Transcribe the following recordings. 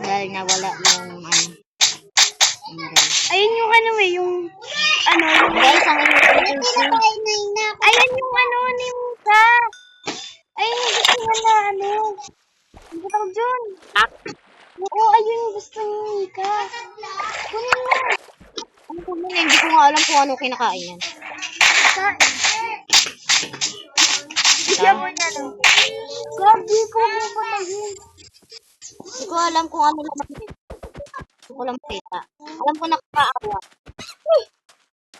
dahil nawala yung ano. Ayun yung ano yung ano. Guys, ang Ayun yung ano ni Musa. Ayun yung gusto niya na ano. Ang tawag dyan. Oo, ayun yung gusto ni Mika. Kunin mo. ano ko yun, hindi ko nga alam kung ano kinakain yan. Bigyan mo na no. Gabi ko mo patayin. Hindi ko alam kung ano lang. Hindi ko lang kita. Alam ko nakakaawa.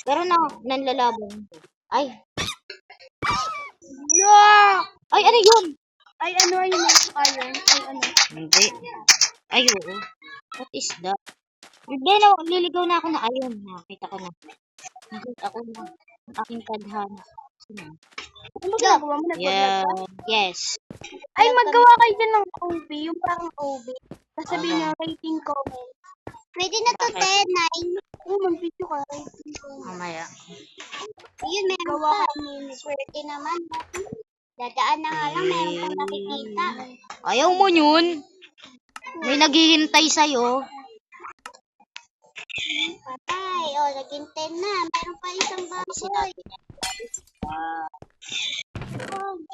Pero nanlalaban. Ay. No! Ay, ano yun? Ay, ano ayun yung ayun? Ay, ano? Hindi. Ay, oo. What is that? Hindi, liligaw na ako na ayun. Nakita ko na. Nakita ako na. Ang aking kadhana. Ano ginagawa mo? Yeah. Yes. Ay, maggawa kayo dyan ng OB. Yung parang OB. Sasabihin niya, rating comment. Pwede na to, 10, 9. Oo, mag-video ka. Rating comment. Mamaya. Ayun, meron pa. Swerte naman. Dadaan na nga lang, meron pa nakikita. Ayaw mo yun. May naghihintay sa'yo. Patay. O, naging 10 na. Meron pa isang baboy.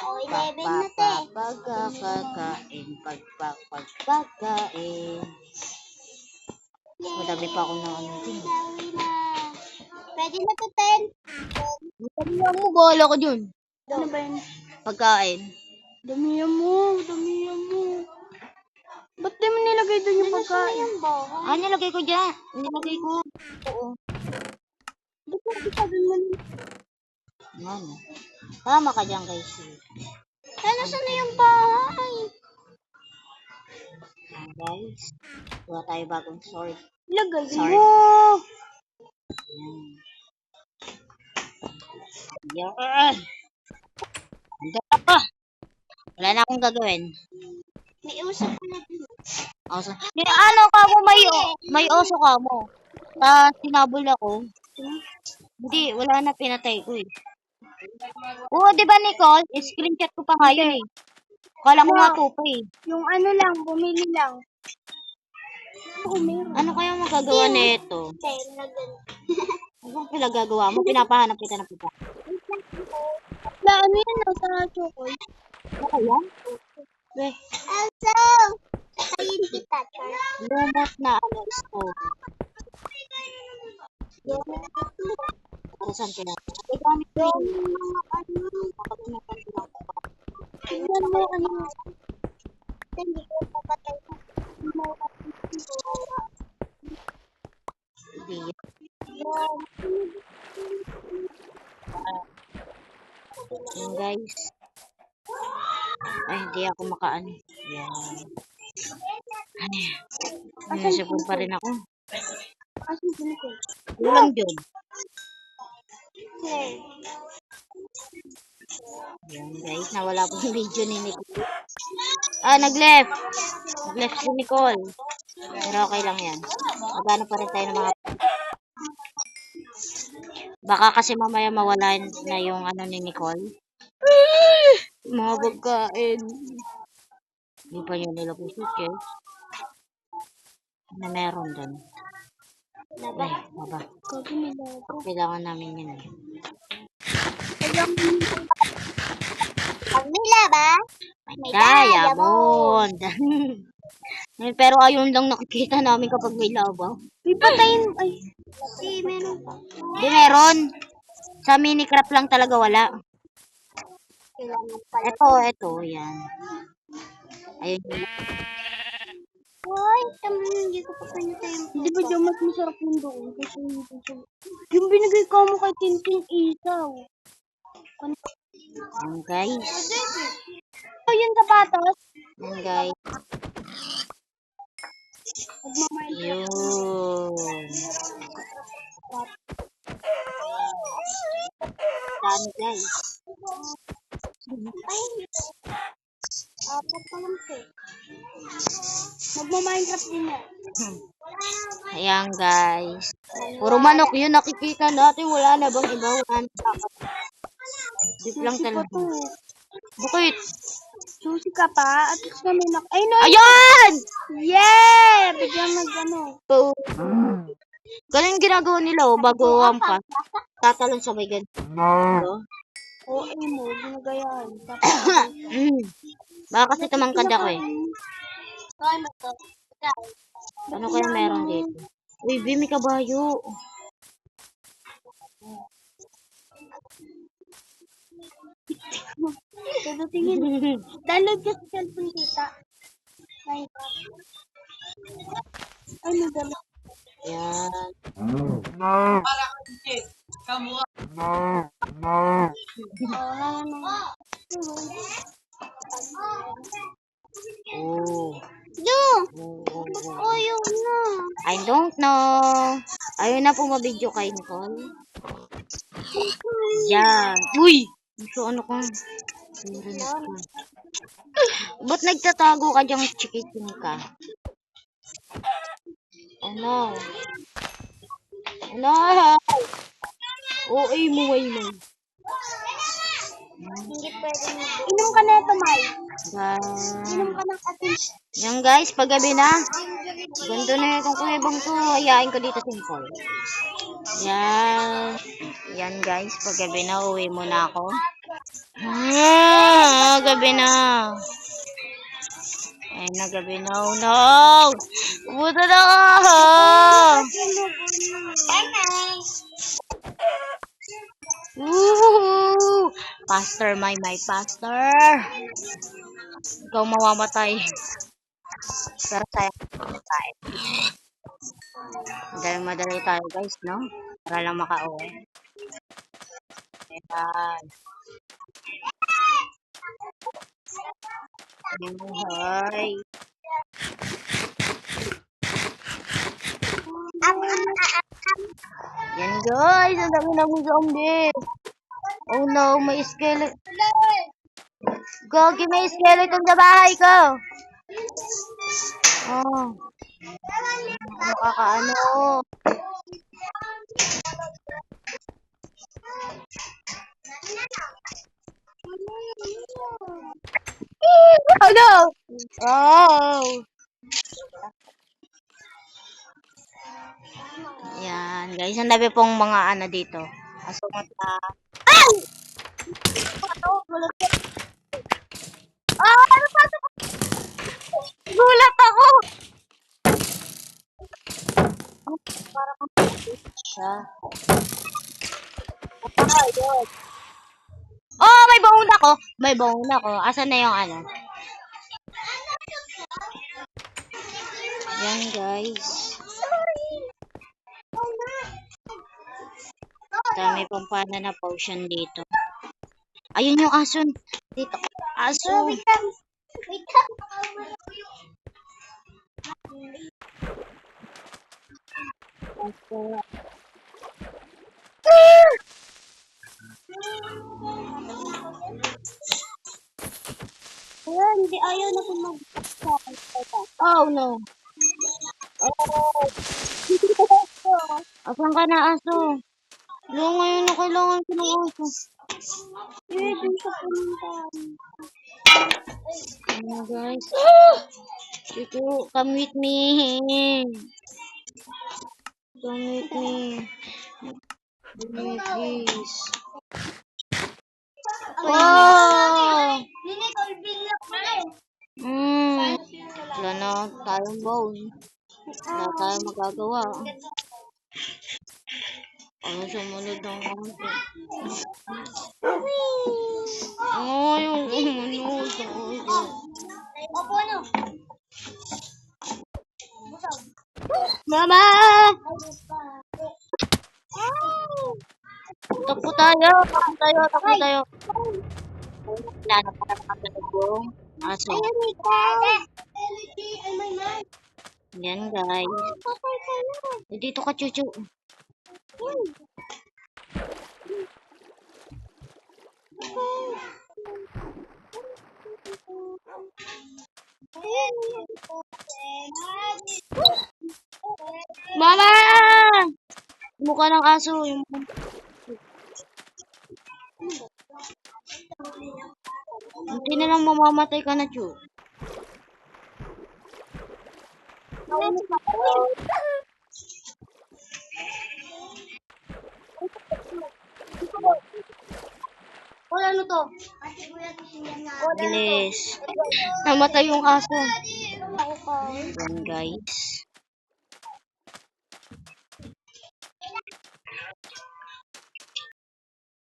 O, 11 na, te. Pagkakain. Pagpagpagkain. Madami pa ako ng ano din. Sawi na. Pwede na to, 10. Damihan mo, bahala ko dun. Ano ba yun? Pagkain. Damihan mo. Damihan mo. Ba't di mo nilagay doon yung pagkain? Ah, nilagay ko dyan. Nilagay ko. Oo. Ba't mo sabi mo? Ano? Tama ka dyan, guys. Saan na yung bahay? Ayan, guys. Gawa tayo bagong sword. Lagay Sorry. mo. Yan. Handa pa. Wala na akong gagawin. May usap na din. Oso. Ano ka mo, may oso ka mo. Sinabol ako. Hindi, wala na, pinatay ko eh. Oo, di ba Nicole? Screenshot ko pa nga yun eh. Kala ko nga tupo eh. Yung ano lang, bumili lang. Ano kaya magagawa nito? 10 na ganun. Ano pinagagawa mo? Pinapahanap kita na kita. Na ano yan, nasa chocolate. Ano kaya? Weh, Also, ayun kita, Char. lumot na ano stove. Para saan kaya? Ay, gamit ko yun. Kapag pinagagawa ko pa. Tignan mo ano. Hindi ko papatay na. Hindi. Yan guys. Ay, hindi ako makaano. Yan. Ay, nasipon pa rin ako. Asan sila ko? Kulang dyan. Yan guys, nawala po yung video ni Nicole. Ah, nag-left. Nag-left si Nicole. Pero okay lang yan. Magano pa rin tayo ng mga... Baka kasi mamaya mawala na yung ano ni Nicole. Mga pagkain. Hindi pa yun nila po suitcase. Na meron din. Ay, baba. Kailangan namin yun eh. Pag may laba, may Diamond! Pero ayun lang nakikita namin kapag may lava. May patayin. Ay. kasi meron pa. Hindi meron. Sa Minecraft lang talaga wala. Kailangan pala. Ito, yan. Ayun yun. Hoy, tama na, hindi ko pa pinatay yung Hindi ba dyan mas masarap yung doon? Kasi yung binigay ko mo kay Tintin isaw. Yan guys. Oh, yung sapatos. Yan guys. Yun. Dami guys. Ay, apat pa lang po. Magma-Minecraft din yan. Ayan guys. Puro manok yun nakikita natin. Wala na bang iba? Wala na dapat. Dip lang talaga. Bakit? Susi ka pa? At least na may Ay, no! Ayan! Yay! bigyan mag-ano. So, ganun ginagawa nila, oh, bago pa. Tatalon sabay ganun. Oh. Oo, mo, ginagayahan. Baka kasi tumangkad ako eh. Ano kaya meron dito? Uy, B, may kabayo. Todo tingin. Download ka sa cellphone kita. Ano download? Yan. Oh. Do! Oh. Oh, yun na. I don't know. Ayun na po mabidyo kay Nicole. Yan. Uy! Ito ano ka? Ba't nagtatago ka diyang chikiting ka? Oh no. Oh no! Oh, ay mo, ay mo. Hindi pwede na. Inom ka na ito, Mai. Inom Yan. ka ng atin. Yan guys, paggabi na. Ganda na itong kuwebang to. Hayain ko dito simple. Yan. Yan guys, paggabi na, uwi muna ako. Gabi na. Ay, na gabi na. Oh no! Pumunta na ka! Bye-bye. Woohoo! Pastor, my pastor. Ikaw mamamatay. Pero tayo tayo. Madali tayo guys, no? Para lang makauwi. Ayan. Buhay. Yan guys, ang dami na mong zombie. Oh no, may skeleton. Gogi, may skeleton sa bahay ko. Oh. Nakakaano. Oh no! Oh! Yan, guys. Ang dami pong mga ano dito. Asumata. Ay! Ah! Ano pa ito? Gulat ako! Siya. Oh, may baon ako. May baon ako. Asan na yung ano? Yan, guys. Dami pong pana na potion dito. Ayun yung aso. Dito. Aso. Wait lang. Wala, hindi ayaw na kung Oh, no. Oh. Asan ka na, aso? Wala ngayon na kailangan ko ng aso. dun sa pumuntahan. Ano, guys? Chico, come with me. Come with me. Please. Oh! Nicole, bilang ko na eh. Wala na tayong bone. Wala tayong magagawa. Ano sumunod ng kampo? Oh, yung sumunod. Opo, ano? Mama! Takbo tayo! Takbo tayo! Wala na para nakagalag yung aso. Ayun, Nicole. Ay, may man. Yan, guys. Patay ka na. Dito ka, Chuchu. Mama! Mukha ng aso. Yung... Hindi na lang mamamatay ka na, Chu. Wala ano to? Bilis. Namatay yung aso. Ako ka. Yan guys.